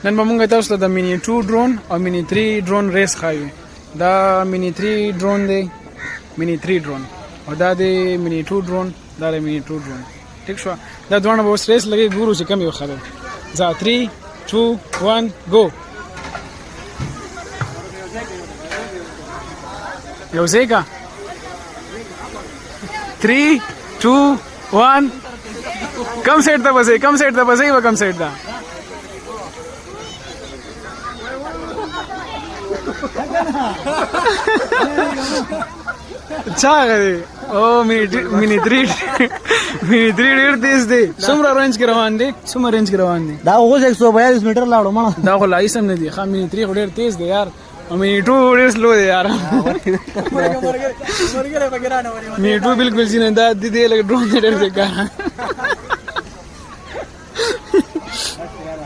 نن به موږ تاسو ته د مینی 2 ډرون او مینی 3 ډرون ریس ښایو. دا مینی 3 ډرون دی، مینی 3 ډرون، او دا دی مینی 2 ډرون، دا دی مینی 2 ډرون. ټیک شو، دا دواړه به اوس ریس لګي، ګورو چې کوم یو ښه دی. ځه 3 2 1 ګو. یو ځای کا 3 2 1 کم سیټ ته بځئ، کم سیټ ته بځئ و کم سیټ ته. چا غوي او مینی 3 ډیر تیز دی. څومره رینج کې روان دی؟ څومره رینج کې روان دی؟ دا اوس 142 میټر لاړو مړه. دا خو لایسم نه دی. ښه مینی 3 ډیر تیز دی یار، او مینی 2 ډیر سلو دی یار. مینی 2 بالکل ځینې دا د دې لګ ډرون ډیر بیکار.